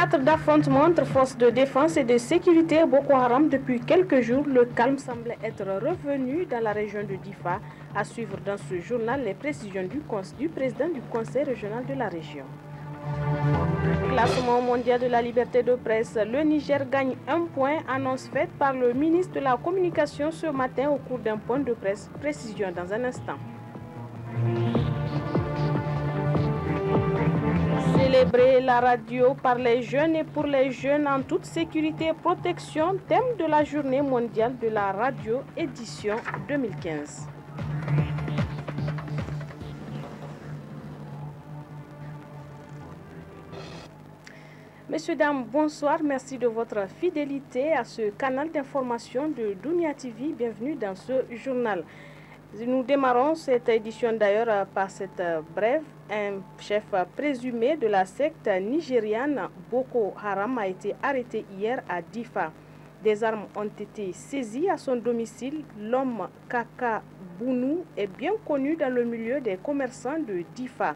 Théâtre d'affrontement entre forces de défense et de sécurité et Boko Haram depuis quelques jours, le calme semble être revenu dans la région de Difa. À suivre dans ce journal les précisions du président du conseil régional de la région. Classement mondial de la liberté de presse, le Niger gagne 1 point, annonce faite par le ministre de la Communication ce matin au cours d'un point de presse. Précision dans un instant. Célébrer la radio par les jeunes et pour les jeunes en toute sécurité et protection, thème de la journée mondiale de la radio édition 2015. Messieurs, dames, bonsoir. Merci de votre fidélité à ce canal d'information de Dunia TV. Bienvenue dans ce journal. Nous démarrons cette édition d'ailleurs par cette brève. Un chef présumé de la secte nigériane Boko Haram a été arrêté hier à Difa. Des armes ont été saisies à son domicile. L'homme Kaka Bounou est bien connu dans le milieu des commerçants de Difa.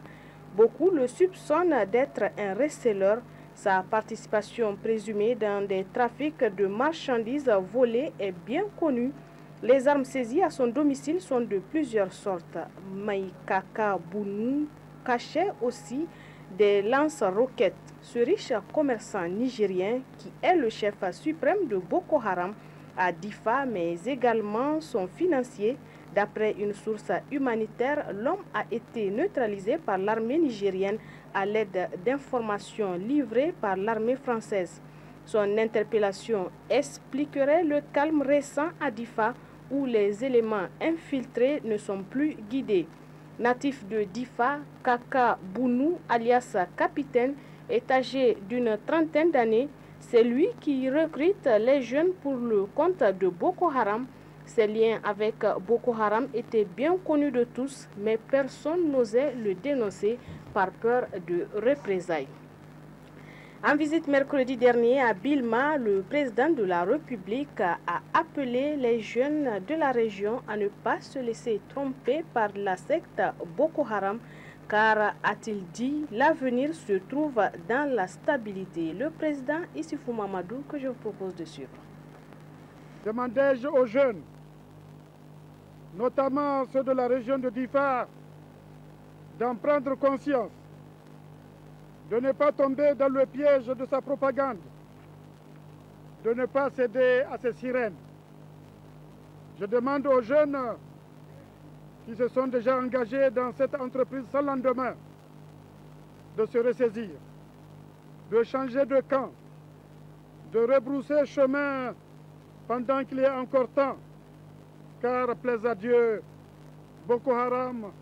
Beaucoup le soupçonnent d'être un receleur. Sa participation présumée dans des trafics de marchandises volées est bien connue. Les armes saisies à son domicile sont de plusieurs sortes. Maïkaka Bounou cachait aussi des lance-roquettes. Ce riche commerçant nigérien, qui est le chef suprême de Boko Haram, à Difa, mais également son financier. D'après une source humanitaire, l'homme a été neutralisé par l'armée nigérienne à l'aide d'informations livrées par l'armée française. Son interpellation expliquerait le calme récent à Difa, où les éléments infiltrés ne sont plus guidés. Natif de Difa, Kaka Bounou, alias Capitaine, est âgé d'une trentaine d'années. C'est lui qui recrute les jeunes pour le compte de Boko Haram. Ses liens avec Boko Haram étaient bien connus de tous, mais personne n'osait le dénoncer par peur de représailles. En visite mercredi dernier à Bilma, le président de la République a appelé les jeunes de la région à ne pas se laisser tromper par la secte Boko Haram, car, a-t-il dit, l'avenir se trouve dans la stabilité. Le président Issoufou Mamadou, que je vous propose de suivre. Demandais-je aux jeunes, notamment ceux de la région de Difa, d'en prendre conscience, de ne pas tomber dans le piège de sa propagande, de ne pas céder à ses sirènes. Je demande aux jeunes qui se sont déjà engagés dans cette entreprise sans lendemain de se ressaisir, de changer de camp, de rebrousser chemin pendant qu'il est encore temps, car, plaise à Dieu, Boko Haram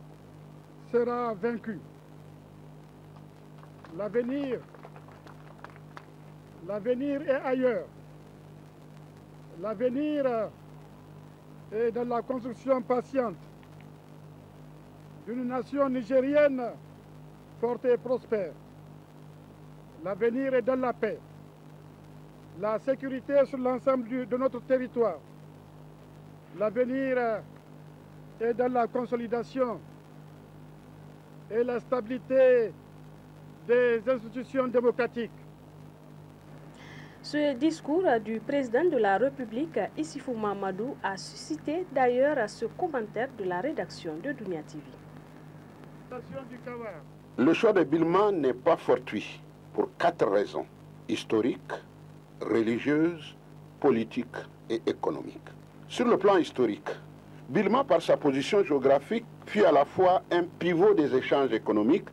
sera vaincu. L'avenir est ailleurs. L'avenir est dans la construction patiente d'une nation nigérienne forte et prospère. L'avenir est dans la paix, la sécurité sur l'ensemble de notre territoire. L'avenir est dans la consolidation et la stabilité des institutions démocratiques. Ce discours du président de la République, Issoufou Mamadou, a suscité d'ailleurs ce commentaire de la rédaction de Dunia TV. Le choix de Bilma n'est pas fortuit pour 4 raisons: historiques, religieuses, politiques et économiques. Sur le plan historique, Bilma, par sa position géographique, fut à la fois un pivot des échanges économiques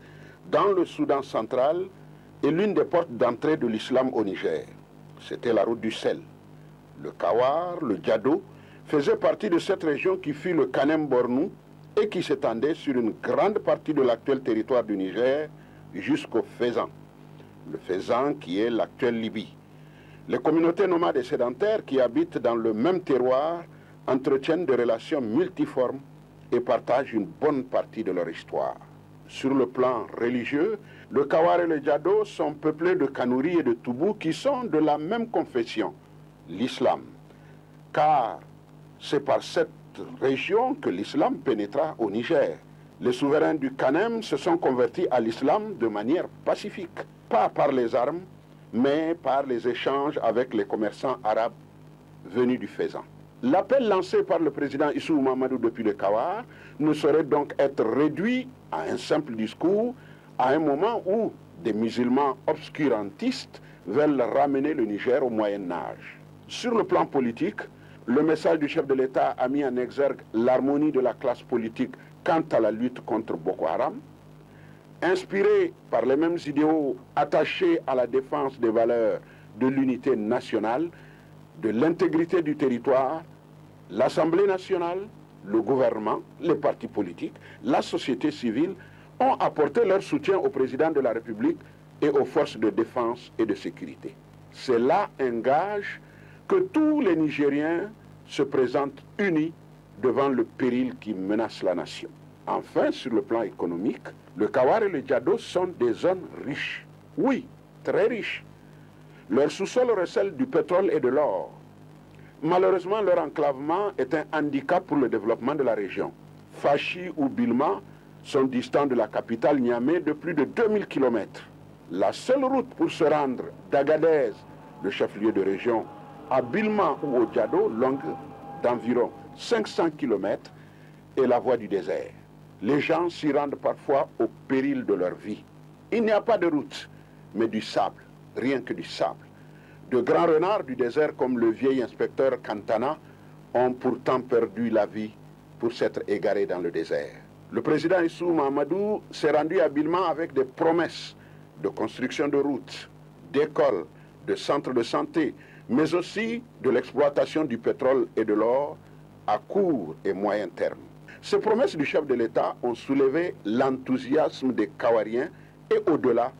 dans le Soudan central et l'une des portes d'entrée de l'islam au Niger. C'était la route du sel. Le Kawar, le Djado, faisaient partie de cette région qui fut le Kanem-Bornou et qui s'étendait sur une grande partie de l'actuel territoire du Niger jusqu'au Fezzan. Le Fezzan qui est l'actuelle Libye. Les communautés nomades et sédentaires qui habitent dans le même terroir entretiennent des relations multiformes et partagent une bonne partie de leur histoire. Sur le plan religieux, le Kawar et le Djado sont peuplés de Kanouri et de Toubou qui sont de la même confession, l'islam. Car c'est par cette région que l'islam pénétra au Niger. Les souverains du Kanem se sont convertis à l'islam de manière pacifique, pas par les armes, mais par les échanges avec les commerçants arabes venus du Fezzan. L'appel lancé par le président Issou Mahamadou depuis le Kawar ne saurait donc être réduit à un simple discours à un moment où des musulmans obscurantistes veulent ramener le Niger au Moyen-Âge. Sur le plan politique, le message du chef de l'État a mis en exergue l'harmonie de la classe politique quant à la lutte contre Boko Haram. Inspiré par les mêmes idéaux attachés à la défense des valeurs de l'unité nationale, de l'intégrité du territoire, l'Assemblée nationale, le gouvernement, les partis politiques, la société civile ont apporté leur soutien au président de la République et aux forces de défense et de sécurité. C'est là un gage que tous les Nigériens se présentent unis devant le péril qui menace la nation. Enfin, sur le plan économique, le Kawar et le Djado sont des zones riches. Oui, très riches. Leur sous-sol recèle du pétrole et de l'or. Malheureusement, leur enclavement est un handicap pour le développement de la région. Fachi ou Bilma sont distants de la capitale Niamey de plus de 2000 km. La seule route pour se rendre d'Agadez, le chef-lieu de région, à Bilma ou au Djado, longue d'environ 500 km, est la voie du désert. Les gens s'y rendent parfois au péril de leur vie. Il n'y a pas de route, mais du sable, rien que du sable. De grands renards du désert comme le vieil inspecteur Kantana ont pourtant perdu la vie pour s'être égarés dans le désert. Le président Issou Mahamadou s'est rendu à Bilma avec des promesses de construction de routes, d'écoles, de centres de santé, mais aussi de l'exploitation du pétrole et de l'or à court et moyen terme. Ces promesses du chef de l'État ont soulevé l'enthousiasme des Kawariens et au-delà,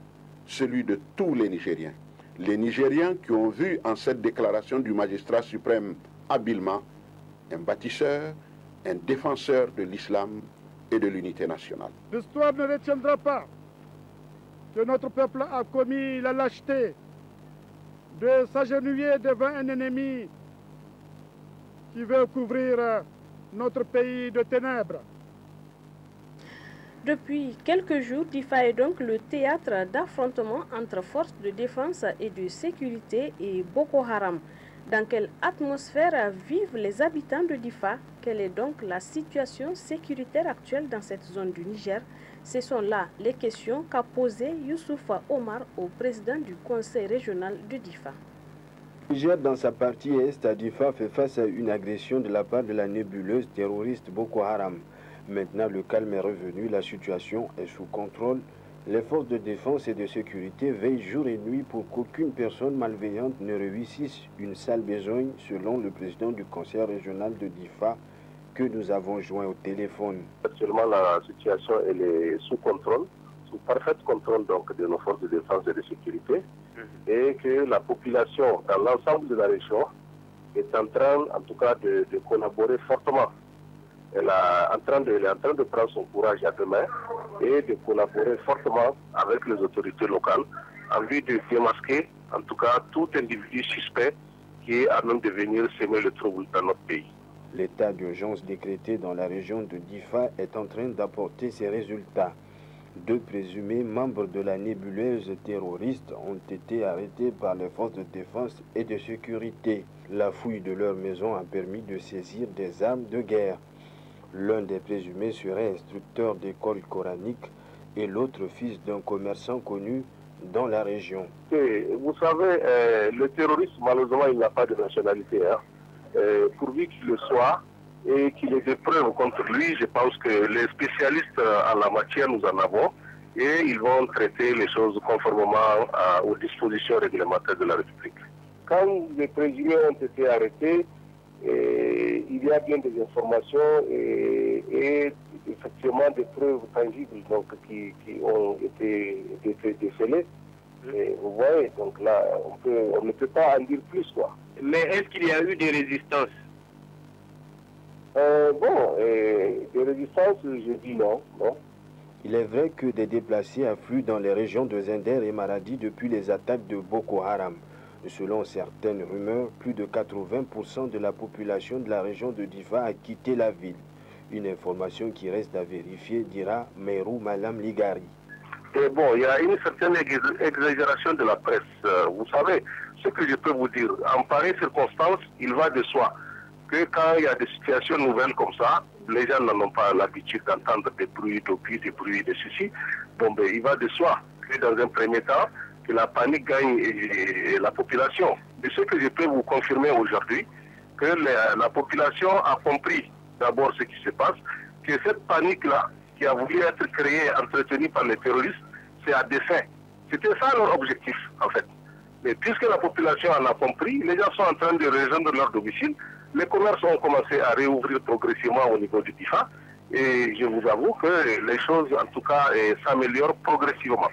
celui de tous les Nigériens. Les Nigériens qui ont vu en cette déclaration du magistrat suprême à Bilma un bâtisseur, un défenseur de l'islam et de l'unité nationale. L'histoire ne retiendra pas que notre peuple a commis la lâcheté de s'agenouiller devant un ennemi qui veut couvrir notre pays de ténèbres. Depuis quelques jours, Difa est donc le théâtre d'affrontement entre forces de défense et de sécurité et Boko Haram. Dans quelle atmosphère vivent les habitants de Difa? Quelle est donc la situation sécuritaire actuelle dans cette zone du Niger? Ce sont là les questions qu'a posées Youssoufa Omar au président du conseil régional de Difa. Le Niger, dans sa partie est à Difa, fait face à une agression de la part de la nébuleuse terroriste Boko Haram. Maintenant, le calme est revenu, la situation est sous contrôle. Les forces de défense et de sécurité veillent jour et nuit pour qu'aucune personne malveillante ne réussisse une sale besogne, selon le président du conseil régional de Difa, que nous avons joint au téléphone. Actuellement, la situation elle est sous contrôle, sous parfait contrôle donc, de nos forces de défense et de sécurité, et que la population dans l'ensemble de la région est en train, en tout cas, de collaborer fortement. Elle est en train de prendre son courage à deux mains et de collaborer fortement avec les autorités locales en vue de démasquer, en tout cas, tout individu suspect qui est à même de venir semer le trouble dans notre pays. L'état d'urgence décrété dans la région de Difa est en train d'apporter ses résultats. 2 présumés membres de la nébuleuse terroriste ont été arrêtés par les forces de défense et de sécurité. La fouille de leur maison a permis de saisir des armes de guerre. L'un des présumés serait instructeur d'école coranique et l'autre fils d'un commerçant connu dans la région. Et vous savez, le terrorisme, malheureusement, il n'a pas de nationalité. Pourvu qu'il le soit et qu'il ait des preuves contre lui, je pense que les spécialistes en la matière, nous en avons et ils vont traiter les choses conformément aux dispositions réglementaires de la République. Quand les présumés ont été arrêtés, il y a bien des informations et effectivement des preuves tangibles donc, qui ont été décelées. Et vous voyez, donc là, on ne peut pas en dire plus, quoi. Mais est-ce qu'il y a eu des résistances? Des résistances, je dis non. Il est vrai que des déplacés affluent dans les régions de Zender et Maradi depuis les attaques de Boko Haram. Selon certaines rumeurs, plus de 80% de la population de la région de Difa a quitté la ville. Une information qui reste à vérifier, dira Meirou Malam Ligari. Et bon, il y a une certaine exagération de la presse. Vous savez, ce que je peux vous dire, en pareille circonstance, il va de soi que quand il y a des situations nouvelles comme ça, les gens n'en ont pas l'habitude d'entendre des bruits d'opus, des bruits de ceci. Bon, ben, il va de soi que dans un premier temps, que la panique gagne et la population. De ce que je peux vous confirmer aujourd'hui, que la population a compris d'abord ce qui se passe, que cette panique-là, qui a voulu être créée, entretenue par les terroristes, c'est à dessein. C'était ça leur objectif, en fait. Mais puisque la population en a compris, les gens sont en train de rejoindre leur domicile, les commerces ont commencé à réouvrir progressivement au niveau du DIFA, et je vous avoue que les choses, en tout cas, s'améliorent progressivement.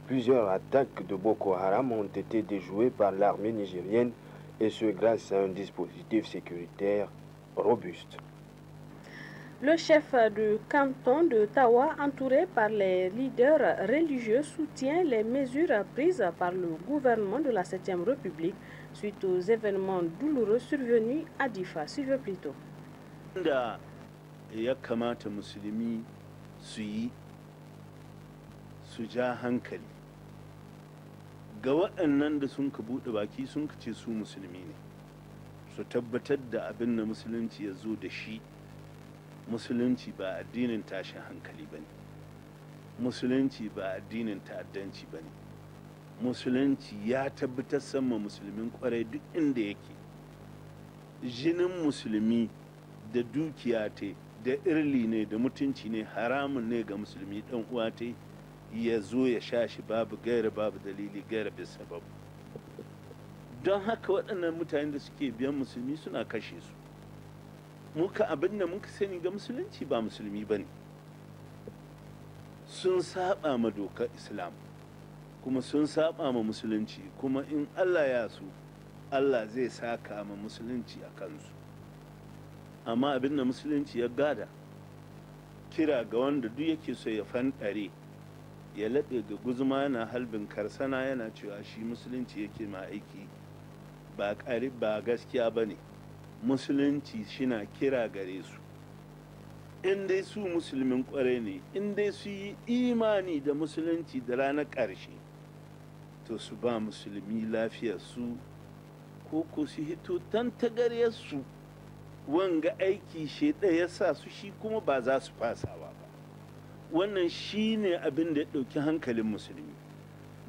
Plusieurs attaques de Boko Haram ont été déjouées par l'armée nigérienne, et ce grâce à un dispositif sécuritaire robuste. Le chef du canton de Tawa, entouré par les leaders religieux, soutient les mesures prises par le gouvernement de la 7e République suite aux événements douloureux survenus à Difa. Suivez plutôt. Da ya kamata musulmi su yi su ja hankali ga waɗannan da sun ka buɗe baki sun ka ce su musulmi ne, su tabbatar da abin da musulunci ya zo da shi. Musulunci ba addinin tashin hankali ba ne, musulunci ba addinin ta'addanci ba ne, musulunci ya tabbatar sama musulmin kwarai duk inda yake jinin musulmi da dukiya ta da irli ne da mutunci ne haramun ne ga musulmi dan uwa ta ya zo ya sha shi babu gaira babu dalili gaira bisa sababu. Don haka waɗannan mutane da suke biyan musulmi suna kashe su. Muka abin da muka sani ga musulunci ba musulmi ba ne, sun saba ma dokar islam kuma sun saba ma musulunci, kuma in Allah ya so Allah zai saka ma musulunci a kansu. Amma abin da musulunci ya gada kira ga wanda duk yake so ya fanɗare ya laɗe ga guzuma yana halbin karsana yana cewa shi musulunci yake ma aiki ba gaskiya ba ne. Musulunci shina kira gare su in dai su musulmin kwarai ne, in dai su yi imani da musulunci da ranar ƙarshe, to su ba musulmi lafiyar su ko su hito tantagaryar su wanga aiki sheda ya sa su shi kuma ba za su fasawa ba. Wannan shi ne abin da ya ɗauki hankalin musulmi.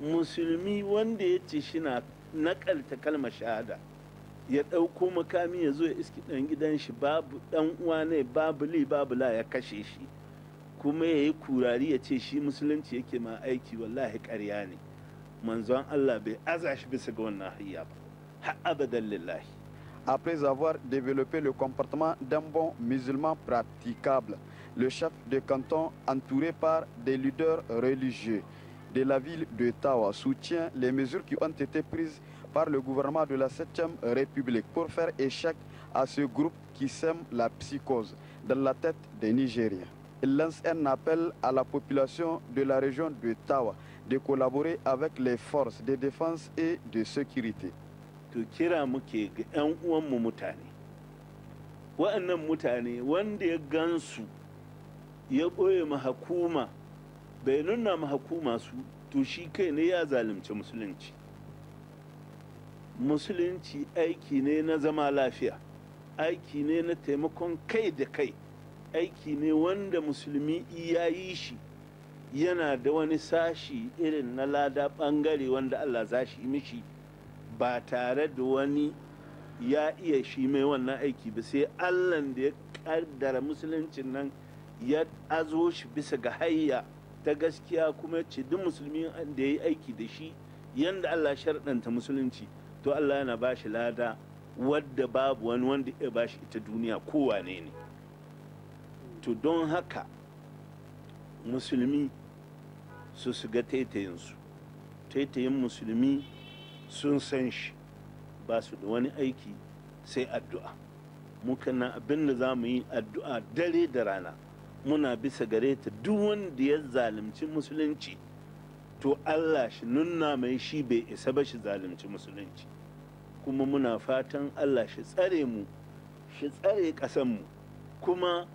Musulmi wanda ya ce shina naƙalta kalmar shahada ya ɗauko makami ya zo ya iski ɗan gidan shi babu ɗan uwa ne babu li babu la ya kashe shi, kuma ya yi kurari ya ce shi musulunci yake ma aiki, wallahi ƙarya ne. Manzon Allah bai aza shi bisa ga wannan hayya ba har abadan lillahi. Après avoir développé le comportement d'un bon musulman praticable, le chef de canton, entouré par des leaders religieux de la ville de Tawa, soutient les mesures qui ont été prises par le gouvernement de la 7e République pour faire échec à ce groupe qui sème la psychose dans la tête des Nigériens. Il lance un appel à la population de la région de Tawa de collaborer avec les forces de défense et de sécurité. To kira muke ga 'yan uwanmu mutane, wa'annan mutane wanda ya gansu ya ɓoye ma hukuma bai nuna ma hukuma su, to shi kai ne ya zalunci musulunci. Musulunci aiki ne na zama lafiya, aiki ne na taimakon kai da kai, aiki ne wanda musulmi ya yi shi yana da wani sashi irin na lada ɓangare wanda Allah za shi mishi ba tare da wani ya iya shi mai wannan aiki ba, sai Allah da ya kaddara musuluncin nan ya azo shi bisa ga hayya ta gaskiya, kuma ce duk musulmi da ya yi aiki da shi yanda Allah sharɗanta musulunci, to Allah yana ba shi lada wadda babu wani wanda ya ba shi ita duniya kowane ne. To don haka musulmi su ga taitayinsu, taitayin musulmi sun san shi, ba su da wani aiki sai addu'a. Muka na abin da za mu yi addu'a dare da rana, muna bisa gare ta duk wanda ya zalunci musulunci, to Allah shi nuna mai shi bai isa ba shi zalunci musulunci. Kuma muna fatan Allah shi tsare mu, shi tsare ƙasanmu, kuma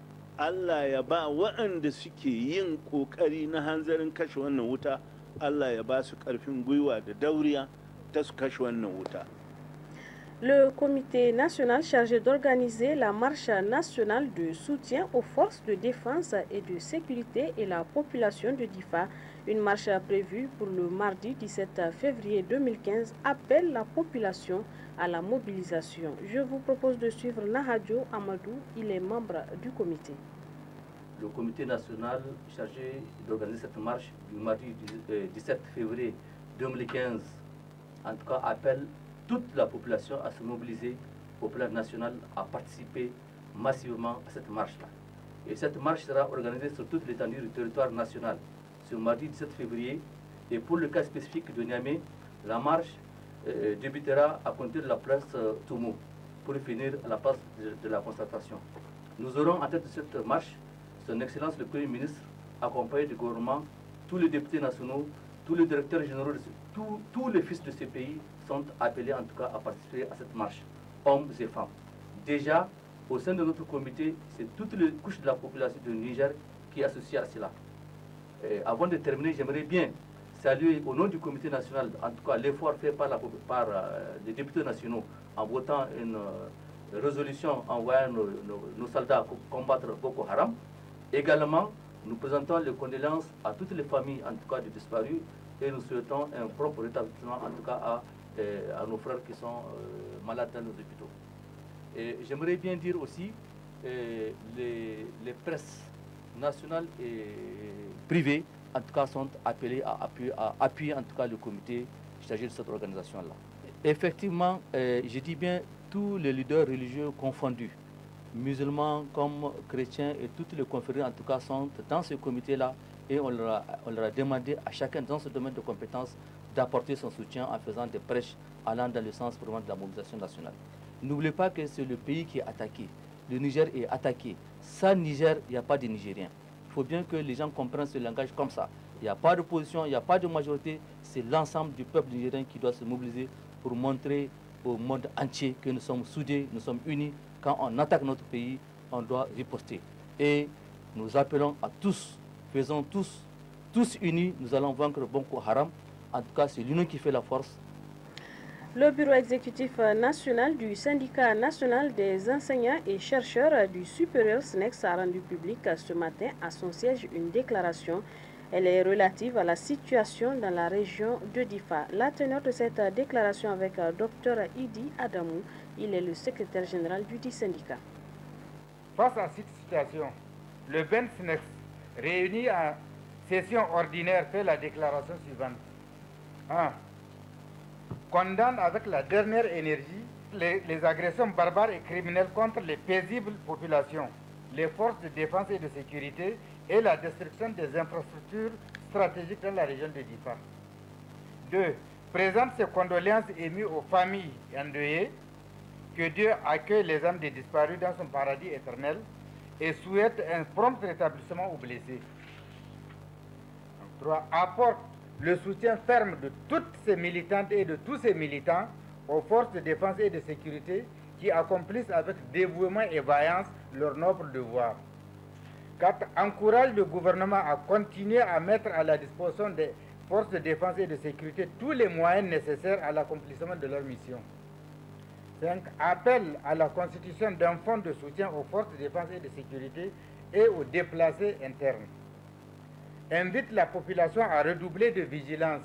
Allah ya ba waɗanda suke yin ƙoƙari na hanzarin kashe wannan wuta, Allah ya ba su ƙarfin gwiwa da dauriya ta su kashe wannan wuta. Le comité national chargé d'organiser la marche nationale de soutien aux forces de défense et de sécurité et la population de Difa, une marche prévue pour le mardi 17 février 2015, appelle la population à la mobilisation. Je vous propose de suivre Nahadjo Amadou, il est membre du comité. Le comité national chargé d'organiser cette marche du mardi 17 février 2015, en tout cas, appelle toute la population à se mobiliser au plan national, à participer massivement à cette marche-là. Et cette marche sera organisée sur toute l'étendue du territoire national ce mardi 17 février. Et pour le cas spécifique de Niamey, la marche débutera à compter de la place Toumou pour finir à la place de la concertation. Nous aurons en tête de cette marche Son Excellence le Premier ministre, accompagné du gouvernement, tous les députés nationaux, tous les directeurs généraux, tous les fils de ces pays sont appelés en tout cas à participer à cette marche, hommes et femmes. Déjà, au sein de notre comité, c'est toutes les couches de la population du Niger qui est associée à cela. Et avant de terminer, j'aimerais bien saluer au nom du comité national, en tout cas l'effort fait par les députés nationaux en votant une résolution envoyant nos soldats combattre Boko Haram. Également, nous présentons les condoléances à toutes les familles, en tout cas des disparus, et nous souhaitons un propre rétablissement, en tout cas à nos frères qui sont malades dans nos hôpitaux. Et j'aimerais bien dire aussi les presses nationales et privées, en tout cas, sont appelées à appuyer en tout cas le comité chargé de cette organisation-là. Effectivement, je dis bien tous les leaders religieux confondus, musulmans comme chrétiens et toutes les confréries en tout cas sont dans ce comité-là, et on leur a demandé à chacun dans ce domaine de compétences d'apporter son soutien en faisant des prêches allant dans le sens vraiment de la mobilisation nationale. N'oubliez pas que c'est le pays qui est attaqué. Le Niger est attaqué. Sans Niger, il n'y a pas de Nigériens. Il faut bien que les gens comprennent ce langage comme ça. Il n'y a pas d'opposition, il n'y a pas de majorité. C'est l'ensemble du peuple nigérien qui doit se mobiliser pour montrer au monde entier que nous sommes soudés, nous sommes unis. Quand on attaque notre pays, on doit riposter. Et nous appelons à tous, faisons tous unis, nous allons vaincre Boko Haram. En tout cas, c'est l'union qui fait la force. Le bureau exécutif national du syndicat national des enseignants et chercheurs du supérieur SNEX a rendu public ce matin à son siège une déclaration. Elle est relative à la situation dans la région de Difa. La teneur de cette déclaration avec Dr Idi Adamou, il est le secrétaire général du dit syndicat. Face à cette situation, le BEN SNEX, réuni en session ordinaire, fait la déclaration suivante. 1. Condamne avec la dernière énergie les agressions barbares et criminelles contre les paisibles populations, les forces de défense et de sécurité et la destruction des infrastructures stratégiques dans la région de Difa. 2. Présente ses condoléances émues aux familles endeuillées, que Dieu accueille les âmes des disparus dans son paradis éternel et souhaite un prompt rétablissement aux blessés. 3. Apporte le soutien ferme de toutes ces militantes et de tous ces militants aux forces de défense et de sécurité qui accomplissent avec dévouement et vaillance leur noble devoir. 4. Encourage le gouvernement à continuer à mettre à la disposition des forces de défense et de sécurité tous les moyens nécessaires à l'accomplissement de leur mission. 5. Appelle à la constitution d'un fonds de soutien aux forces de défense et de sécurité et aux déplacés internes. Invite la population à redoubler de vigilance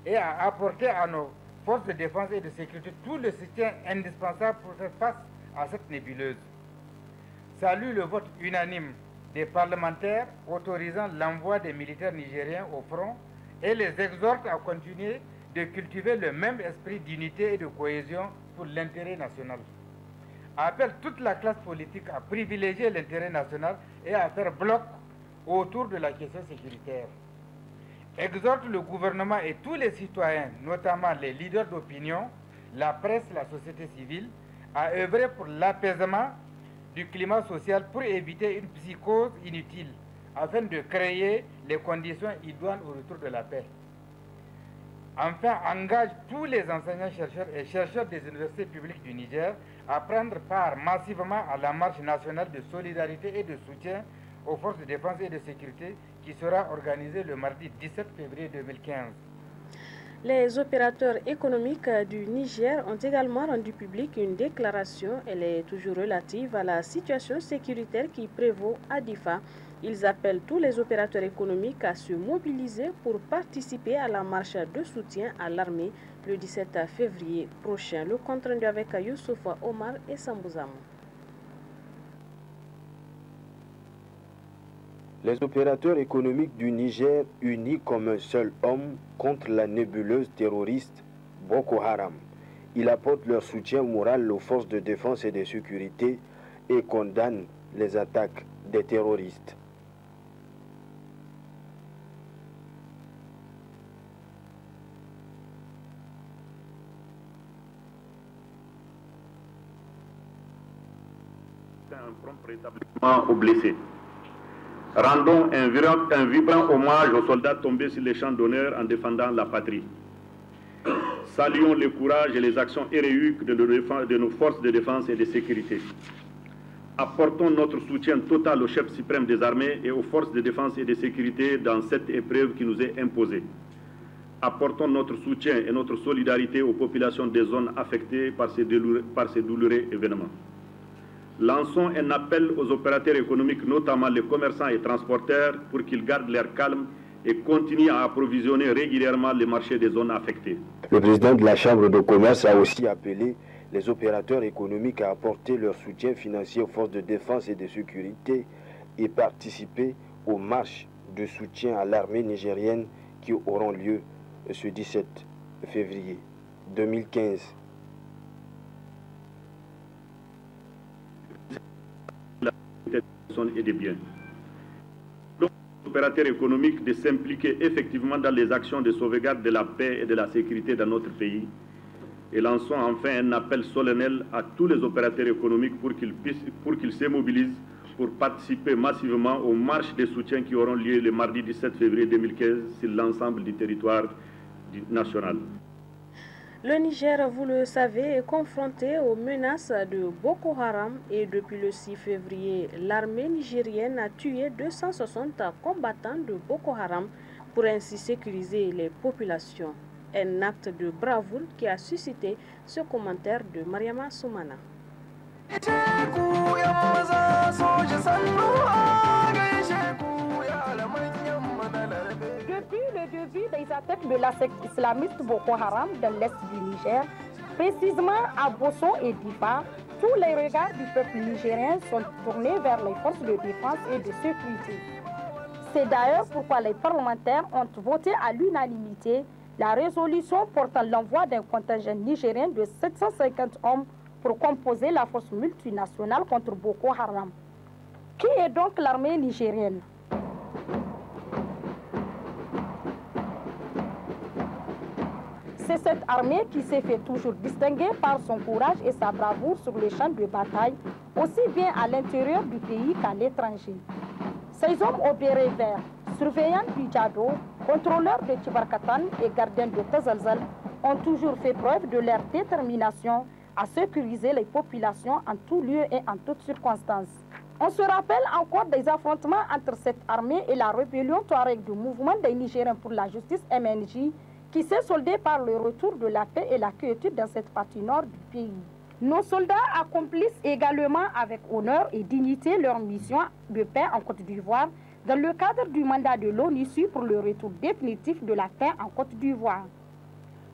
et à apporter à nos forces de défense et de sécurité tout le soutien indispensable pour faire face à cette nébuleuse. Salue le vote unanime des parlementaires autorisant l'envoi des militaires nigériens au front et les exhorte à continuer de cultiver le même esprit d'unité et de cohésion pour l'intérêt national. Appelle toute la classe politique à privilégier l'intérêt national et à faire bloc autour de la question sécuritaire. Exhorte le gouvernement et tous les citoyens, notamment les leaders d'opinion, la presse, la société civile, à œuvrer pour l'apaisement du climat social pour éviter une psychose inutile, afin de créer les conditions idoines au retour de la paix. Enfin, engage tous les enseignants-chercheurs et chercheurs des universités publiques du Niger à prendre part massivement à la marche nationale de solidarité et de soutien aux forces de défense et de sécurité qui sera organisée le mardi 17 février 2015. Les opérateurs économiques du Niger ont également rendu publique une déclaration. Elle est toujours relative à la situation sécuritaire qui prévaut à Difa. Ils appellent tous les opérateurs économiques à se mobiliser pour participer à la marche de soutien à l'armée le 17 février prochain. Le compte rendu avec Youssoufa Omar et Sambouzam. Les opérateurs économiques du Niger unis comme un seul homme contre la nébuleuse terroriste Boko Haram. Ils apportent leur soutien moral aux forces de défense et de sécurité et condamnent les attaques des terroristes. Un prompt rétablissement aux blessés. Rendons un vibrant hommage aux soldats tombés sur les champs d'honneur en défendant la patrie. Saluons le courage et les actions héroïques de nos forces de défense et de sécurité. Apportons notre soutien total au chef suprême des armées et aux forces de défense et de sécurité dans cette épreuve qui nous est imposée. Apportons notre soutien et notre solidarité aux populations des zones affectées par ces douloureux événements. Lançons un appel aux opérateurs économiques, notamment les commerçants et transporteurs, pour qu'ils gardent leur calme et continuent à approvisionner régulièrement les marchés des zones affectées. Le président de la Chambre de commerce a aussi appelé les opérateurs économiques à apporter leur soutien financier aux forces de défense et de sécurité et participer aux marches de soutien à l'armée nigérienne qui auront lieu ce 17 février 2015. Et des biens. Donc, les opérateurs économiques de s'impliquer effectivement dans les actions de sauvegarde de la paix et de la sécurité dans notre pays. Et lançons enfin un appel solennel à tous les opérateurs économiques pour qu'ils se mobilisent pour participer massivement aux marches de soutien qui auront lieu le mardi 17 février 2015 sur l'ensemble du territoire national. Le Niger, vous le savez, est confronté aux menaces de Boko Haram et depuis le 6 février, l'armée nigérienne a tué 260 combattants de Boko Haram pour ainsi sécuriser les populations. Un acte de bravoure qui a suscité ce commentaire de Mariama Soumana. Depuis le début des attaques de la secte islamiste Boko Haram dans l'est du Niger, précisément à Bosso et Difa, tous les regards du peuple nigérien sont tournés vers les forces de défense et de sécurité. C'est d'ailleurs pourquoi les parlementaires ont voté à l'unanimité la résolution portant l'envoi d'un contingent nigérien de 750 hommes pour composer la force multinationale contre Boko Haram. Qui est donc l'armée nigérienne? C'est cette armée qui s'est fait toujours distinguer par son courage et sa bravoure sur les champs de bataille, aussi bien à l'intérieur du pays qu'à l'étranger. Ces hommes au béret vert, surveillants du Djado, contrôleurs de Tibarkatan et gardiens de Tazalzal, ont toujours fait preuve de leur détermination à sécuriser les populations en tout lieu et en toutes circonstances. On se rappelle encore des affrontements entre cette armée et la rébellion Touareg du mouvement des Nigériens pour la justice MNJ, qui s'est soldé par le retour de la paix et la quiétude dans cette partie nord du pays. Nos soldats accomplissent également avec honneur et dignité leur mission de paix en Côte d'Ivoire dans le cadre du mandat de l'ONUSU pour le retour définitif de la paix en Côte d'Ivoire.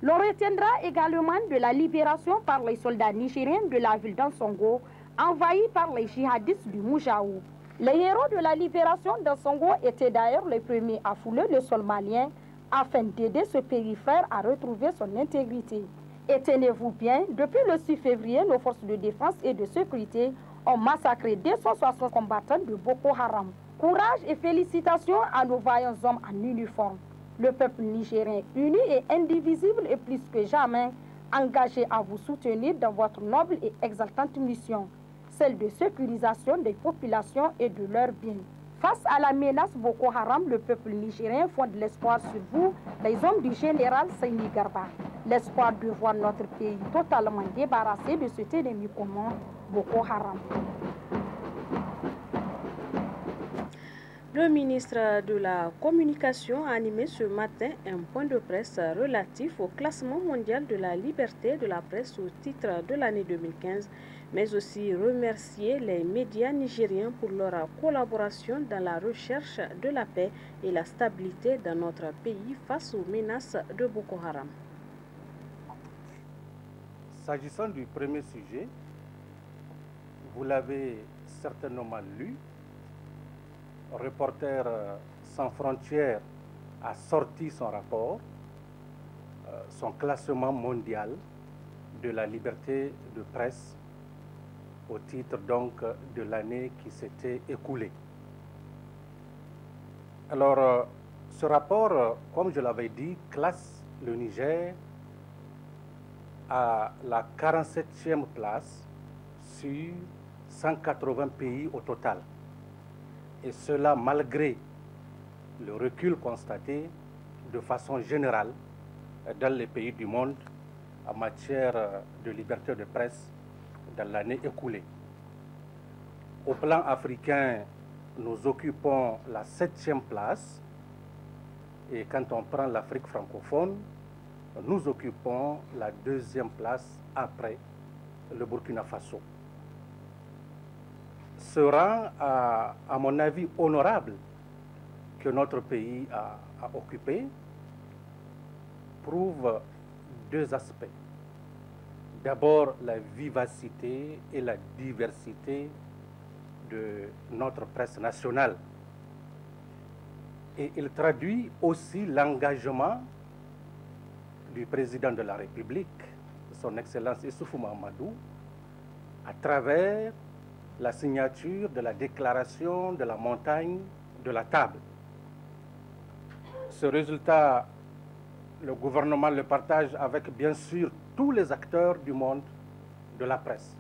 L'on retiendra également de la libération par les soldats nigériens de la ville d'Ansongo, envahie par les djihadistes du Moujaou. Les héros de la libération d'Ansongo étaient d'ailleurs les premiers à fouler le sol malien afin d'aider ce périphrère à retrouver son intégrité. Et tenez-vous bien, depuis le 6 février, nos forces de défense et de sécurité ont massacré 260 combattants de Boko Haram. Courage et félicitations à nos vaillants hommes en uniforme. Le peuple nigérien uni et indivisible est plus que jamais engagé à vous soutenir dans votre noble et exaltante mission, celle de sécurisation des populations et de leurs biens. Face à la menace Boko Haram, le peuple nigérien fonde l'espoir sur vous, les hommes du général Saini Garba. L'espoir de voir notre pays totalement débarrassé de cet ennemi commun, Boko Haram. Le ministre de la Communication a animé ce matin un point de presse relatif au classement mondial de la liberté de la presse au titre de l'année 2015, mais aussi remercier les médias nigériens pour leur collaboration dans la recherche de la paix et la stabilité dans notre pays face aux menaces de Boko Haram. S'agissant du premier sujet, vous l'avez certainement lu, Reporters sans frontières a sorti son rapport, son classement mondial de la liberté de presse au titre donc de l'année qui s'était écoulée. Alors, ce rapport, comme je l'avais dit, classe le Niger à la 47e place sur 180 pays au total. Et cela malgré le recul constaté de façon générale dans les pays du monde en matière de liberté de presse dans l'année écoulée. Au plan africain, nous occupons la 7e place et quand on prend l'Afrique francophone, nous occupons la 2e place après le Burkina Faso. Ce rang, à mon avis, honorable que notre pays a occupé prouve deux aspects. D'abord, la vivacité et la diversité de notre presse nationale. Et il traduit aussi l'engagement du président de la République, son Excellence Issoufou Mahamadou, à travers la signature de la déclaration de la montagne de la table. Ce résultat, le gouvernement le partage avec bien sûr tous les acteurs du monde de la presse.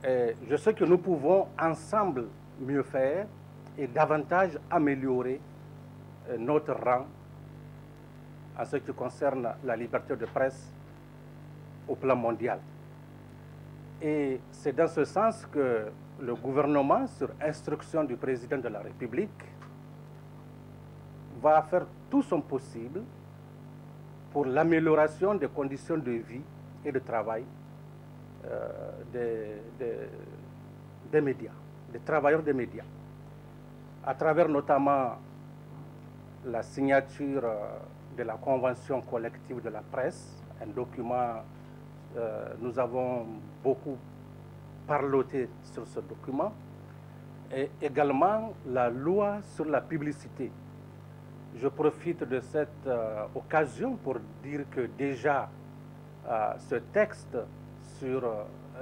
Et je sais que nous pouvons ensemble mieux faire et davantage améliorer notre rang en ce qui concerne la liberté de presse au plan mondial. Et c'est dans ce sens que le gouvernement, sur instruction du président de la République, va faire tout son possible pour l'amélioration des conditions de vie et de travail des médias, des travailleurs des médias, à travers notamment la signature de la Convention collective de la presse, un document. Nous avons beaucoup parloté sur ce document, et également la loi sur la publicité. Je profite de cette occasion pour dire que déjà ce texte sur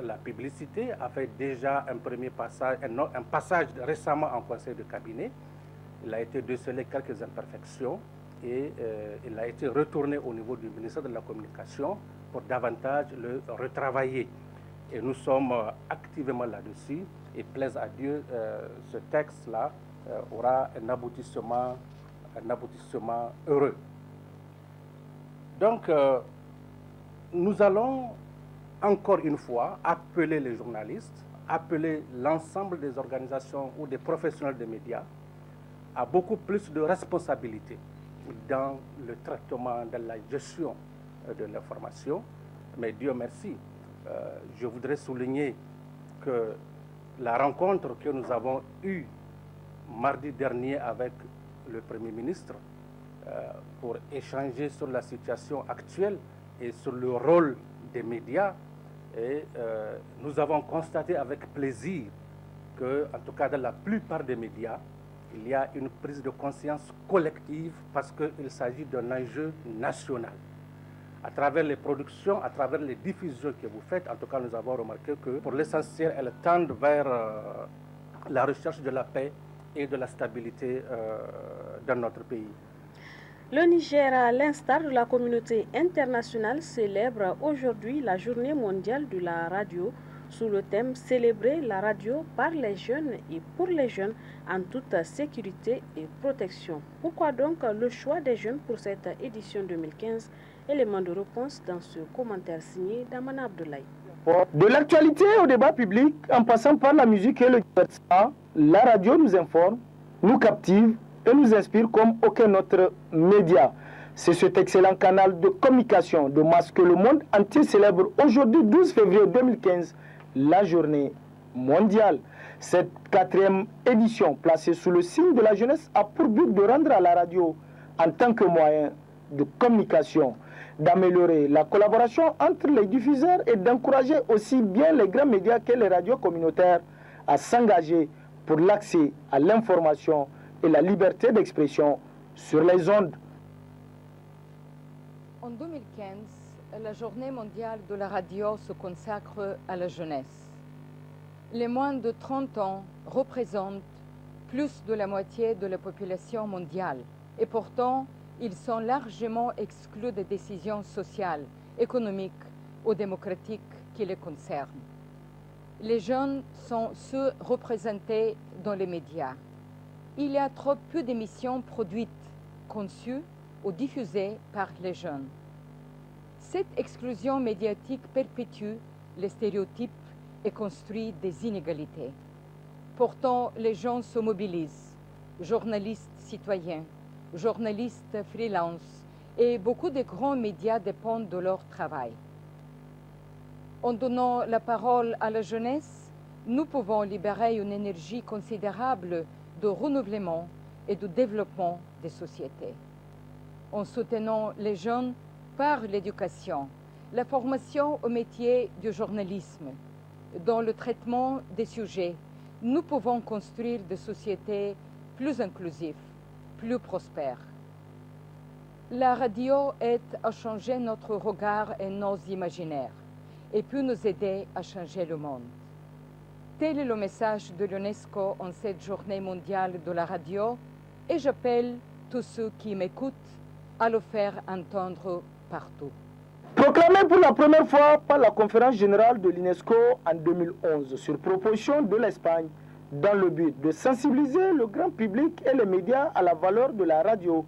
la publicité a fait déjà un premier passage, un passage récemment en conseil de cabinet. Il a été décelé quelques imperfections et il a été retourné au niveau du ministère de la Communication pour davantage le retravailler. Et nous sommes activement là-dessus et plaise à Dieu, ce texte-là aura un aboutissement heureux. Donc, nous allons encore une fois appeler les journalistes, appeler l'ensemble des organisations ou des professionnels des médias à beaucoup plus de responsabilité dans le traitement, dans la gestion de l'information. Mais Dieu merci, je voudrais souligner que la rencontre que nous avons eue mardi dernier avec le Premier ministre pour échanger sur la situation actuelle et sur le rôle des médias, et nous avons constaté avec plaisir que, en tout cas dans la plupart des médias, il y a une prise de conscience collective parce qu'il s'agit d'un enjeu national. À travers les productions, à travers les diffusions que vous faites, en tout cas nous avons remarqué que pour l'essentiel, elles tendent vers la recherche de la paix et de la stabilité dans notre pays. Le Niger, à l'instar de la communauté internationale, célèbre aujourd'hui la Journée mondiale de la radio. sous le thème « Célébrer la radio par les jeunes et pour les jeunes en toute sécurité et protection ». Pourquoi donc le choix des jeunes pour cette édition 2015? Élément de réponse dans ce commentaire signé d'Amana Abdoulaye. De l'actualité au débat public, en passant par la musique et le divertissement, la radio nous informe, nous captive et nous inspire comme aucun autre média. C'est cet excellent canal de communication de masse que le monde entier célèbre aujourd'hui, 12 février 2015, la journée mondiale. Cette 4e édition, placée sous le signe de la jeunesse, a pour but de rendre à la radio, en tant que moyen de communication, d'améliorer la collaboration entre les diffuseurs et d'encourager aussi bien les grands médias que les radios communautaires à s'engager pour l'accès à l'information et la liberté d'expression sur les ondes. En 2015, la journée mondiale de la radio se consacre à la jeunesse. Les moins de 30 ans représentent plus de la moitié de la population mondiale et pourtant, ils sont largement exclus des décisions sociales, économiques ou démocratiques qui les concernent. Les jeunes sont ceux représentés dans les médias. Il y a trop peu d'émissions produites, conçues ou diffusées par les jeunes. Cette exclusion médiatique perpétue les stéréotypes et construit des inégalités. Pourtant, les gens se mobilisent, journalistes citoyens, journalistes freelance et beaucoup de grands médias dépendent de leur travail. En donnant la parole à la jeunesse, nous pouvons libérer une énergie considérable de renouvellement et de développement des sociétés. En soutenant les jeunes par l'éducation, la formation au métier du journalisme, dans le traitement des sujets, nous pouvons construire des sociétés plus inclusives, plus prospères. La radio aide à changer notre regard et nos imaginaires et peut nous aider à changer le monde. Tel est le message de l'UNESCO en cette journée mondiale de la radio et j'appelle tous ceux qui m'écoutent à le faire entendre partout. Proclamé pour la première fois par la conférence générale de l'UNESCO en 2011 sur proposition de l'Espagne, dans le but de sensibiliser le grand public et les médias à la valeur de la radio.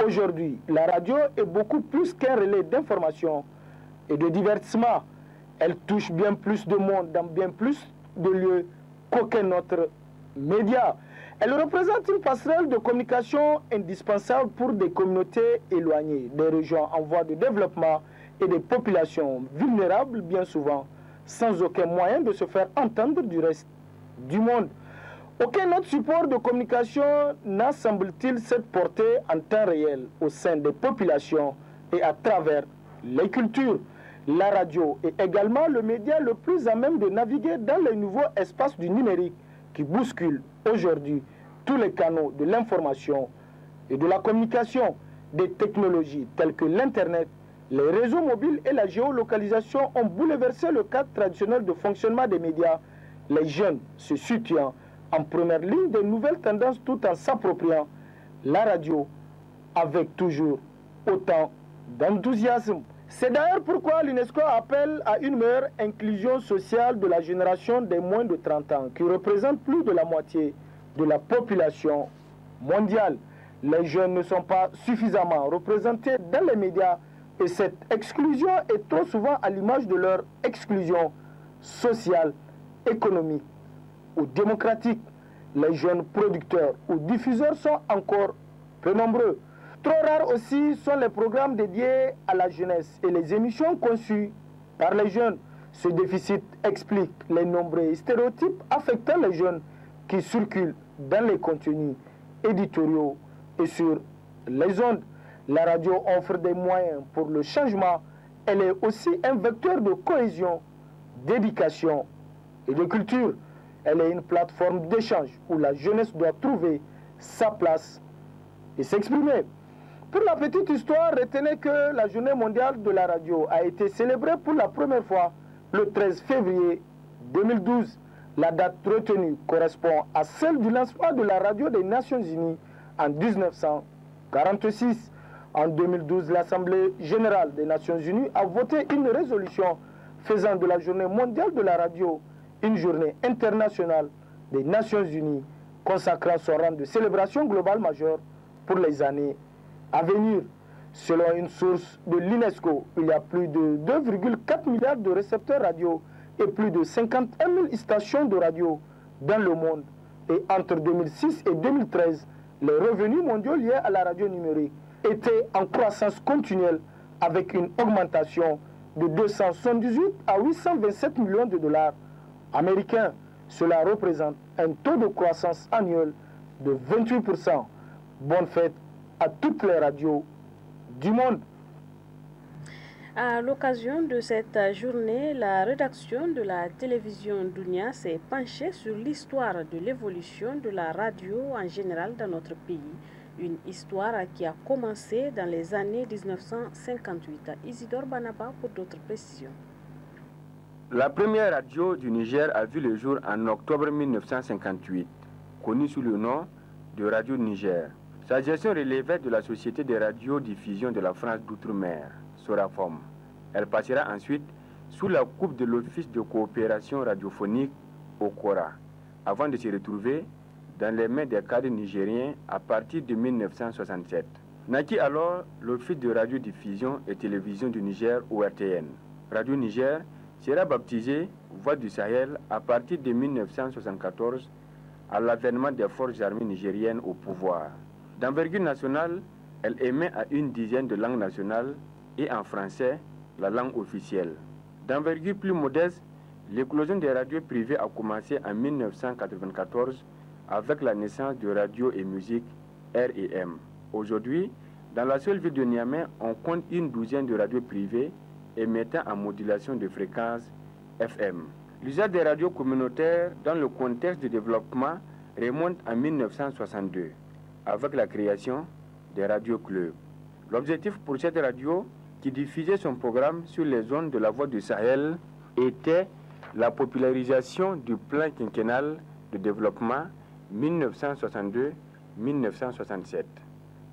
Aujourd'hui, la radio est beaucoup plus qu'un relais d'information et de divertissement. Elle touche bien plus de monde dans bien plus de lieux qu'aucun autre média. Elle représente une passerelle de communication indispensable pour des communautés éloignées, des régions en voie de développement et des populations vulnérables bien souvent, sans aucun moyen de se faire entendre du reste du monde. Aucun autre support de communication n'a, semble-t-il, cette portée en temps réel au sein des populations et à travers les cultures. La radio est également le média le plus à même de naviguer dans les nouveaux espaces du numérique qui bousculent aujourd'hui tous les canaux de l'information et de la communication. Des technologies telles que l'Internet, les réseaux mobiles et la géolocalisation ont bouleversé le cadre traditionnel de fonctionnement des médias. Les jeunes se situant en première ligne des nouvelles tendances tout en s'appropriant la radio avec toujours autant d'enthousiasme. C'est d'ailleurs pourquoi l'UNESCO appelle à une meilleure inclusion sociale de la génération des moins de 30 ans, qui représente plus de la moitié de la population mondiale. Les jeunes ne sont pas suffisamment représentés dans les médias et cette exclusion est trop souvent à l'image de leur exclusion sociale, économique ou démocratique. Les jeunes producteurs ou diffuseurs sont encore peu nombreux. Trop rares aussi sont les programmes dédiés à la jeunesse et les émissions conçues par les jeunes. Ce déficit explique les nombreux stéréotypes affectant les jeunes qui circulent dans les contenus éditoriaux et sur les ondes. La radio offre des moyens pour le changement. Elle est aussi un vecteur de cohésion, d'éducation et de culture. Elle est une plateforme d'échange où la jeunesse doit trouver sa place et s'exprimer. Pour la petite histoire, retenez que la journée mondiale de la radio a été célébrée pour la première fois le 13 février 2012. La date retenue correspond à celle du lancement de la radio des Nations Unies en 1946. En 2012, l'Assemblée générale des Nations Unies a voté une résolution faisant de la journée mondiale de la radio une journée internationale des Nations Unies, consacrant son rang de célébration globale majeure pour les années à venir. Selon une source de l'UNESCO, il y a plus de 2,4 milliards de récepteurs radio et plus de 51 000 stations de radio dans le monde. Et entre 2006 et 2013, les revenus mondiaux liés à la radio numérique étaient en croissance continuelle avec une augmentation de 278 à 827 millions de dollars américains. Cela représente un taux de croissance annuel de 28%. Bonne fête à toutes les radios du monde. À l'occasion de cette journée, la rédaction de la télévision Dunia s'est penchée sur l'histoire de l'évolution de la radio en général dans notre pays. Une histoire qui a commencé dans les années 1958. Isidore Banaba pour d'autres précisions. La première radio du Niger a vu le jour en octobre 1958, connue sous le nom de Radio Niger. Sa gestion relevait de la Société de radiodiffusion de la France d'Outre-mer, Sorafom. Elle passera ensuite sous la coupe de l'Office de coopération radiophonique Okora, avant de se retrouver dans les mains des cadres nigériens à partir de 1967. Naquit alors l'Office de radiodiffusion et télévision du Niger, ORTN. Radio Niger sera baptisée Voix du Sahel à partir de 1974 à l'avènement des forces armées nigériennes au pouvoir. D'envergure nationale, elle émet à une dizaine de langues nationales et en français, la langue officielle. D'envergure plus modeste, l'éclosion des radios privées a commencé en 1994 avec la naissance de Radio et Musique R&M. Aujourd'hui, dans la seule ville de Niamey, on compte une douzaine de radios privées émettant en modulation de fréquence FM. L'usage des radios communautaires dans le contexte de développement remonte en 1962 avec la création des radios clubs. L'objectif pour cette radio, qui diffusait son programme sur les zones de la Voix du Sahel, était la popularisation du plan quinquennal de développement 1962-1967.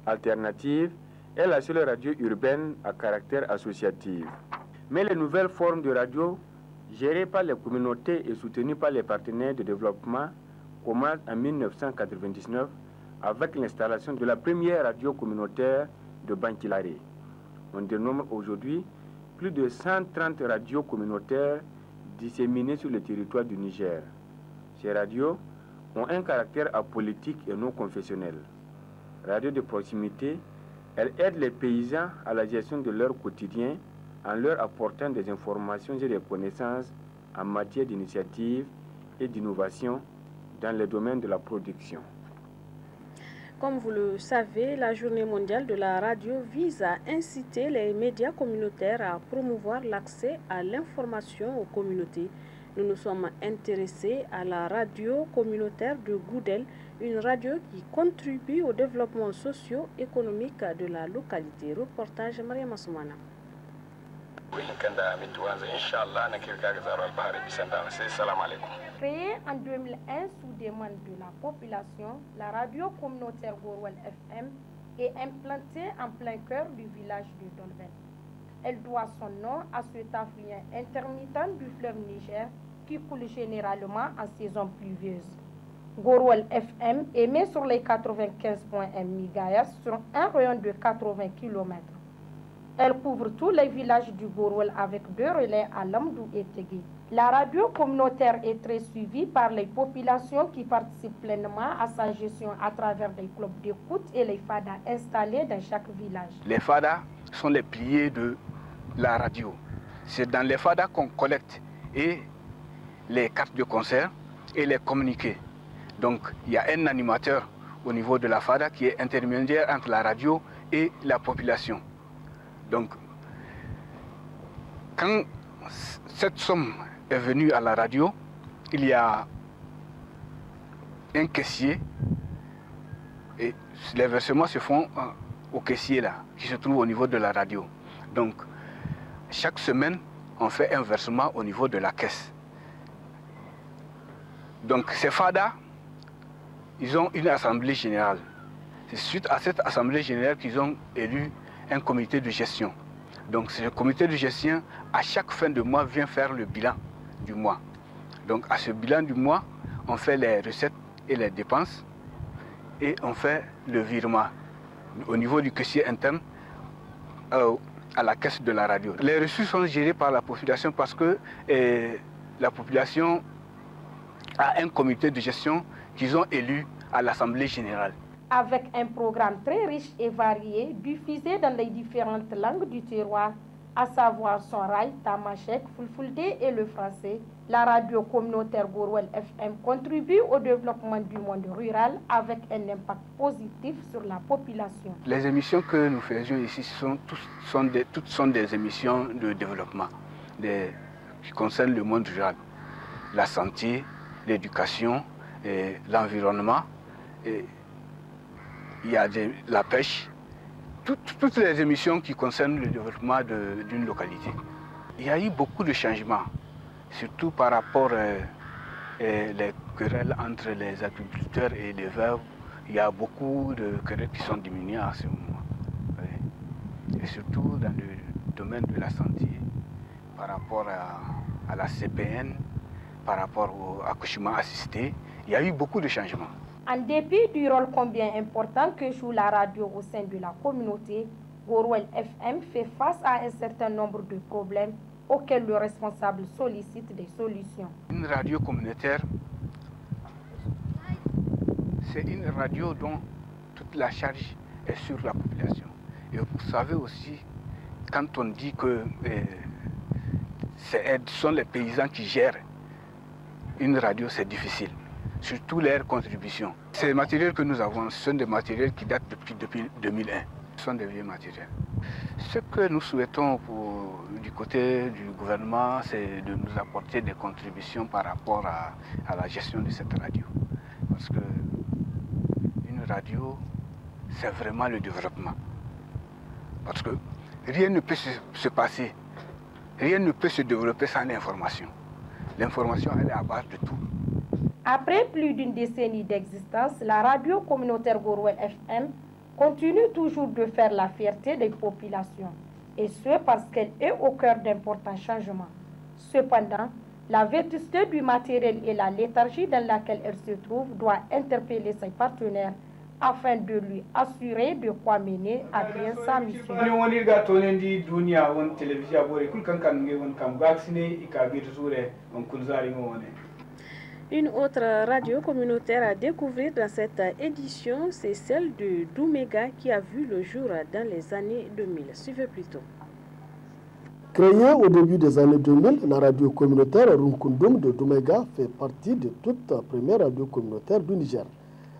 Alternative est la seule radio urbaine à caractère associatif. Mais les nouvelles formes de radio, gérées par les communautés et soutenues par les partenaires de développement, commencent en 1999 avec l'installation de la première radio communautaire de Bankilare. On dénombre aujourd'hui plus de 130 radios communautaires disséminées sur le territoire du Niger. Ces radios ont un caractère apolitique et non confessionnel. Radio de proximité, elles aident les paysans à la gestion de leur quotidien en leur apportant des informations et des connaissances en matière d'initiative et d'innovation dans le domaine de la production. Comme vous le savez, la Journée mondiale de la radio vise à inciter les médias communautaires à promouvoir l'accès à l'information aux communautés. Nous nous sommes intéressés à la radio communautaire de Goudel, une radio qui contribue au développement socio-économique de la localité. Reportage Maria Massoumana. Créée en 2001 sous demande de la population, la radio communautaire Gorwal FM est implantée en plein cœur du village de Dolven. Elle doit son nom à cet affluent intermittent du fleuve Niger qui coule généralement en saison pluvieuse. Gorwal FM émet sur les 95.1 MHz sur un rayon de 80 km. Elle couvre tous les villages du Gorwal avec 2 relais à Lamdou et Tegui. La radio communautaire est très suivie par les populations qui participent pleinement à sa gestion à travers des clubs d'écoute et les fadas installés dans chaque village. Les fadas sont les piliers de la radio. C'est dans les fadas qu'on collecte et les cartes de concert et les communiqués. Donc il y a un animateur au niveau de la fada qui est intermédiaire entre la radio et la population. Donc quand cette somme est venue à la radio, il y a un caissier et les versements se font au caissier là, qui se trouve au niveau de la radio. Donc chaque semaine, on fait un versement au niveau de la caisse. Donc ces fadas, ils ont une assemblée générale. C'est suite à cette assemblée générale qu'ils ont élu un comité de gestion. Donc ce comité de gestion à chaque fin de mois, vient faire le bilan du mois. Donc à ce bilan du mois, on fait les recettes et les dépenses et on fait le virement au niveau du caissier interne à la caisse de la radio. Les reçus sont gérés par la population parce que la population a un comité de gestion qu'ils ont élu à l'Assemblée générale. Avec un programme très riche et varié, diffusé dans les différentes langues du terroir, à savoir Sonrai, Tamashek, Fulfulde et le français, la radio communautaire Gorwel FM contribue au développement du monde rural avec un impact positif sur la population. Les émissions que nous faisions ici toutes sont des émissions de développement qui concernent le monde rural, la santé, l'éducation, l'environnement, il y a la pêche, toutes les émissions qui concernent le développement d'une localité. Il y a eu beaucoup de changements, surtout par rapport les querelles entre les agriculteurs et les éleveurs. Il y a beaucoup de querelles qui sont diminuées à ce moment. Oui. Et surtout dans le domaine de la santé, par rapport à la CPN, par rapport au accouchement assisté, il y a eu beaucoup de changements. En dépit du rôle combien important que joue la radio au sein de la communauté, Gorwel FM fait face à un certain nombre de problèmes auxquels le responsable sollicite des solutions. Une radio communautaire, c'est une radio dont toute la charge est sur la population. Et vous savez aussi, quand on dit que ce sont les paysans qui gèrent une radio, c'est difficile. Surtout leurs contributions. Ces matériels que nous avons, ce sont des matériels qui datent depuis 2001. Ce sont des vieux matériels. Ce que nous souhaitons du côté du gouvernement, c'est de nous apporter des contributions par rapport à la gestion de cette radio. Parce que une radio, c'est vraiment le développement. Parce que rien ne peut se passer, rien ne peut se développer sans l'information. L'information, elle est à base de tout. Après plus d'une décennie d'existence, la radio communautaire Gorwel FM continue toujours de faire la fierté des populations, et ce parce qu'elle est au cœur d'importants changements. Cependant, la vétusté du matériel et la léthargie dans laquelle elle se trouve doit interpeller ses partenaires afin de lui assurer de quoi mener à bien sa mission. Une autre radio communautaire à découvrir dans cette édition, c'est celle de Doumega qui a vu le jour dans les années 2000. Suivez plutôt. Créée au début des années 2000, la radio communautaire Runkundum de Doumega fait partie de toute première radio communautaire du Niger.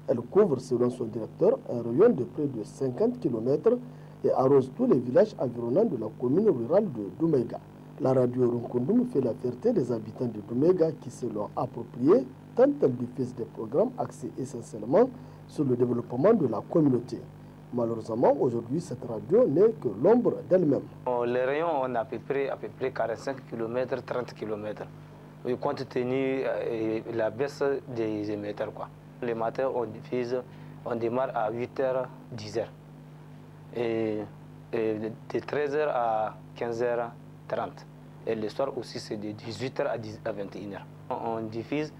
Elle couvre, selon son directeur, un rayon de près de 50 km et arrose tous les villages environnants de la commune rurale de Doumega. La radio Runkundum fait la fierté des habitants de Doumega qui se l'ont appropriée tant elle diffuse des programmes axés essentiellement sur le développement de la communauté. Malheureusement, aujourd'hui, cette radio n'est que l'ombre d'elle-même. Les rayons, on a à peu près 45 km, 30 km. Compte tenu de la baisse des émetteurs. Les matins, on démarre à 8h, 10h. Et de 13h à 15h30. Et le soir aussi, c'est de 18h à 21h. On diffuse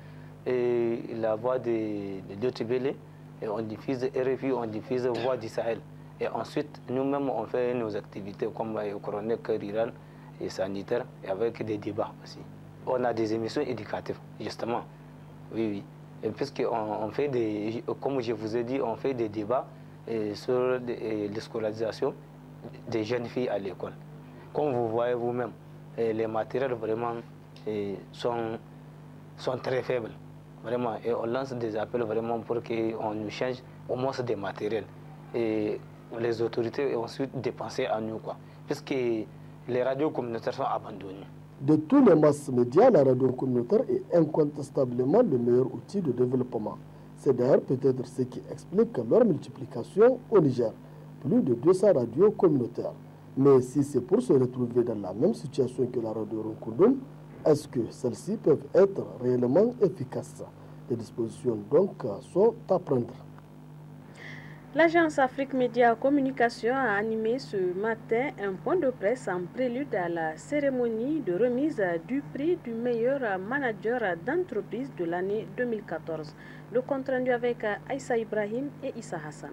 la voix de Dotibélé, et on diffuse RFI, on diffuse Voix du Sahel. Et ensuite, nous-mêmes, on fait nos activités comme chronique rurale et sanitaire, et avec des débats aussi. On a des émissions éducatives, justement. Oui. Et puisqu'on fait comme je vous ai dit, on fait des débats sur l'escolarisation des jeunes filles à l'école. Comme vous voyez vous-même, les matériels vraiment sont très faibles. Vraiment, et on lance des appels vraiment pour qu'on nous change au moins des matériels. Et les autorités ont ensuite dépensé à nous, puisque les radios communautaires sont abandonnées. De tous les masses médias, la radio communautaire est incontestablement le meilleur outil de développement. C'est d'ailleurs peut-être ce qui explique leur multiplication au Niger. Plus de 200 radios communautaires. Mais si c'est pour se retrouver dans la même situation que la radio Runkundum, est-ce que celles-ci peuvent être réellement efficaces? Les dispositions donc sont à prendre. L'agence Afrique Média Communication a animé ce matin un point de presse en prélude à la cérémonie de remise du prix du meilleur manager d'entreprise de l'année 2014. Le compte rendu avec Aïssa Ibrahim et Issa Hassan.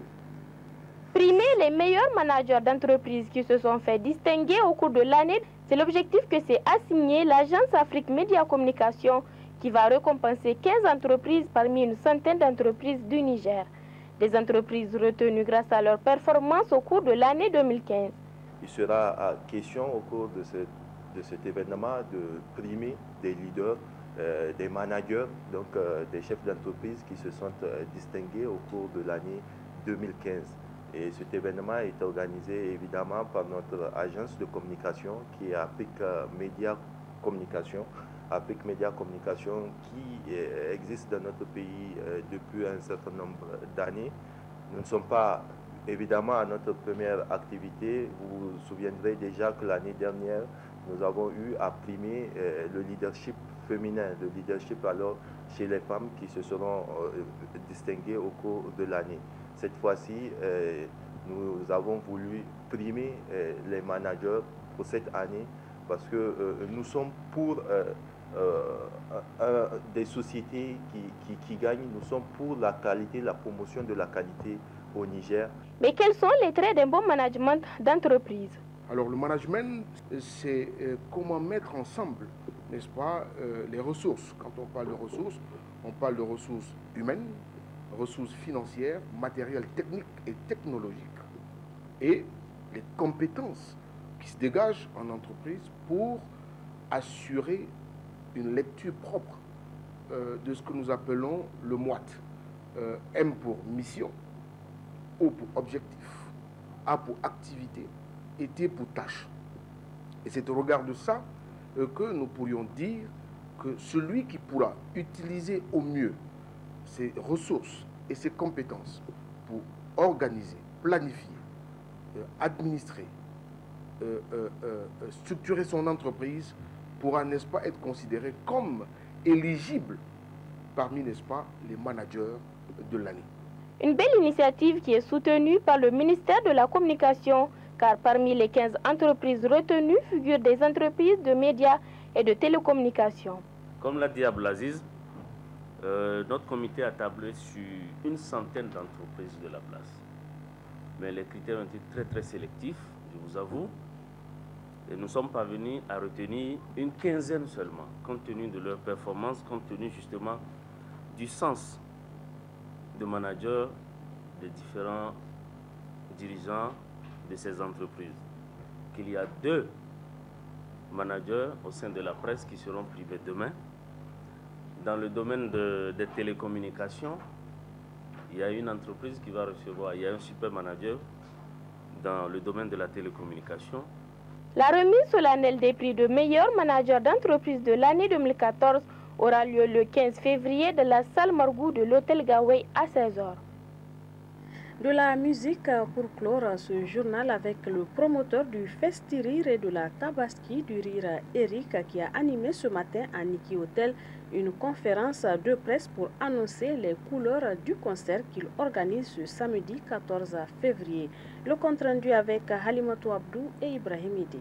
Primer les meilleurs managers d'entreprise qui se sont fait distinguer au cours de l'année, c'est l'objectif que s'est assigné l'agence Afrique Média Communication qui va récompenser 15 entreprises parmi une centaine d'entreprises du Niger. Des entreprises retenues grâce à leur performance au cours de l'année 2015. Il sera question au cours de cet événement de primer des leaders, des managers, donc des chefs d'entreprise qui se sont distingués au cours de l'année 2015. Et cet événement est organisé évidemment par notre agence de communication qui est Afrique Média Communication. Afrique Média Communication qui existe dans notre pays depuis un certain nombre d'années. Nous ne sommes pas évidemment à notre première activité. Vous vous souviendrez déjà que l'année dernière, nous avons eu à primer le leadership féminin, le leadership alors chez les femmes qui se seront distinguées au cours de l'année. Cette fois-ci, nous avons voulu primer les managers pour cette année parce que nous sommes pour des sociétés qui gagnent. Nous sommes pour la qualité, la promotion de la qualité au Niger. Mais quels sont les traits d'un bon management d'entreprise? Alors le management, c'est comment mettre ensemble, n'est-ce pas, les ressources. Quand on parle de ressources humaines, ressources financières, matérielles, techniques et technologiques. Et les compétences qui se dégagent en entreprise pour assurer une lecture propre de ce que nous appelons le MOAT. M pour mission, O pour objectif, A pour activité et T pour tâche. Et c'est au regard de ça que nous pourrions dire que celui qui pourra utiliser au mieux ses ressources et ses compétences pour organiser, planifier, administrer, structurer son entreprise pourra, n'est-ce pas, être considéré comme éligible parmi, n'est-ce pas, les managers de l'année. Une belle initiative qui est soutenue par le ministère de la Communication, car parmi les 15 entreprises retenues figurent des entreprises de médias et de télécommunications. Comme l'a dit Abdelaziz, notre comité a tablé sur une centaine d'entreprises de la place. Mais les critères ont été très sélectifs, je vous avoue. Et nous sommes parvenus à retenir une quinzaine seulement, compte tenu de leur performance, compte tenu justement du sens de manager des différents dirigeants de ces entreprises. Qu'il y a 2 managers au sein de la presse qui seront privés demain. Dans le domaine des télécommunications, il y a une entreprise qui va recevoir, il y a un super manager dans le domaine de la télécommunication. La remise solennelle des prix de meilleur manager d'entreprise de l'année 2014 aura lieu le 15 février dans la salle Margou de l'hôtel Gawey à 16h. De la musique pour clore ce journal avec le promoteur du Festi-Rire et de la Tabaski du Rire, Eric, qui a animé ce matin à Niki Hotel une conférence de presse pour annoncer les couleurs du concert qu'il organise ce samedi 14 février. Le compte rendu avec Halimatou Abdou et Ibrahim Idi.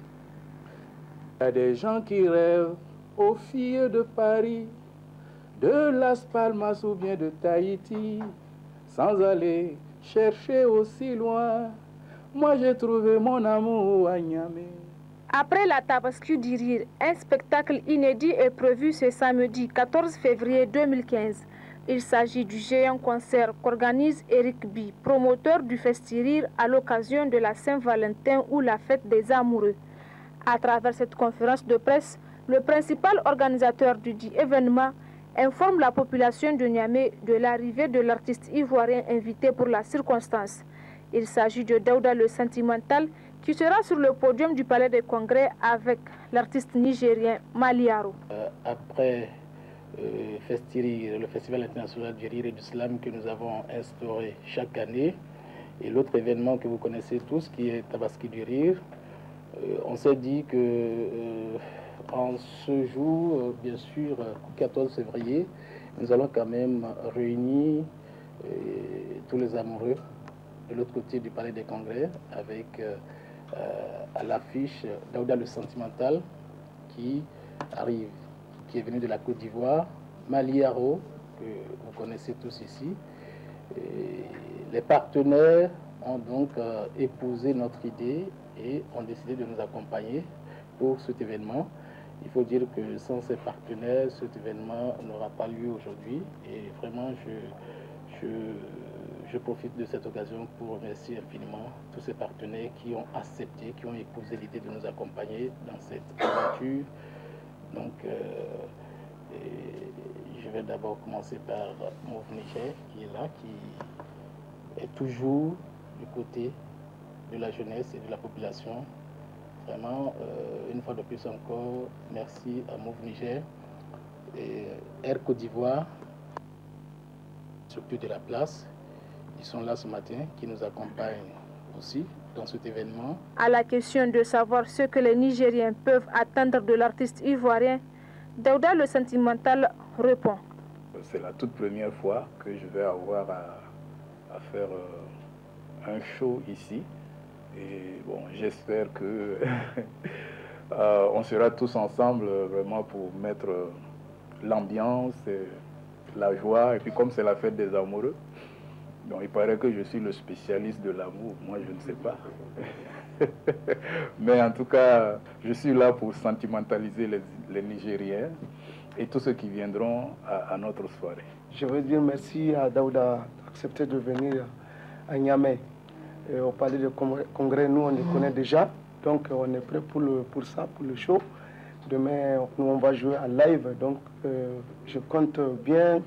Il y a des gens qui rêvent aux filles de Paris, de Las Palmas ou bien de Tahiti, sans aller chercher aussi loin. Moi j'ai trouvé mon amour à Niamey. Après la Tabaski du Rire, un spectacle inédit est prévu ce samedi 14 février 2015. Il s'agit du géant concert qu'organise Eric B, promoteur du Festi-Rire à l'occasion de la Saint-Valentin ou la fête des amoureux. À travers cette conférence de presse, le principal organisateur du dit événement informe la population de Niamey de l'arrivée de l'artiste ivoirien invité pour la circonstance. Il s'agit de Daouda le Sentimental qui sera sur le podium du Palais des Congrès avec l'artiste nigérien Maliaro. Après Festi-Rire, le Festival international du rire et du slam que nous avons instauré chaque année, et l'autre événement que vous connaissez tous qui est Tabaski du Rire, on s'est dit que en ce jour, bien sûr, 14 février, nous allons quand même réunir tous les amoureux de l'autre côté du Palais des Congrès avec à l'affiche Daouda le Sentimental qui arrive, qui est venu de la Côte d'Ivoire, Maliaro, que vous connaissez tous ici. Et les partenaires ont donc épousé notre idée et ont décidé de nous accompagner pour cet événement. Il faut dire que sans ces partenaires, cet événement n'aura pas lieu aujourd'hui. Et vraiment, je profite de cette occasion pour remercier infiniment tous ces partenaires qui ont accepté, qui ont épousé l'idée de nous accompagner dans cette aventure. Donc, je vais d'abord commencer par Mauve Niger, qui est là, qui est toujours du côté de la jeunesse et de la population. Vraiment, une fois de plus encore, merci à Mauve Niger et Air Côte d'Ivoire, structure de la place. Ils sont là ce matin, qui nous accompagnent aussi dans cet événement. À la question de savoir ce que les Nigériens peuvent attendre de l'artiste ivoirien, Daouda le Sentimental répond. C'est la toute première fois que je vais avoir à faire un show ici. Et bon, j'espère que on sera tous ensemble vraiment pour mettre l'ambiance, la joie. Et puis comme c'est la fête des amoureux, donc il paraît que je suis le spécialiste de l'amour. Moi, je ne sais pas. Mais en tout cas, je suis là pour sentimentaliser les Nigériens et tous ceux qui viendront à notre soirée. Je veux dire merci à Daouda d'accepter de venir à Niamey. Au palais de congrès, nous, on le connaît déjà. Donc, on est prêt pour ça, pour le show. Demain, nous, on va jouer en live. Donc, je compte bien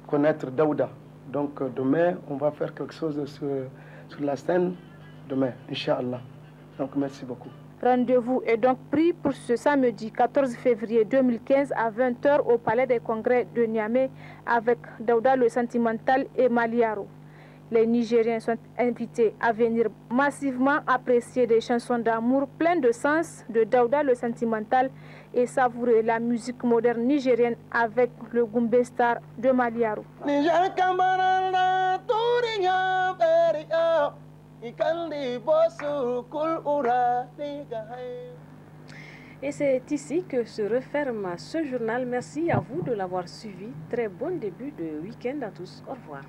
connaître Daouda. Donc, demain, on va faire quelque chose sur la scène. Demain, Inch'Allah. Donc, merci beaucoup. Rendez-vous est donc pris pour ce samedi 14 février 2015 à 20h au Palais des Congrès de Niamey avec Daouda le Sentimental et Maliaro. Les Nigériens sont invités à venir massivement apprécier des chansons d'amour pleines de sens de Daouda le Sentimental et savourer la musique moderne nigérienne avec le Goumbé Star de Maliaro. Et c'est ici que se referme ce journal. Merci à vous de l'avoir suivi. Très bon début de week-end à tous. Au revoir.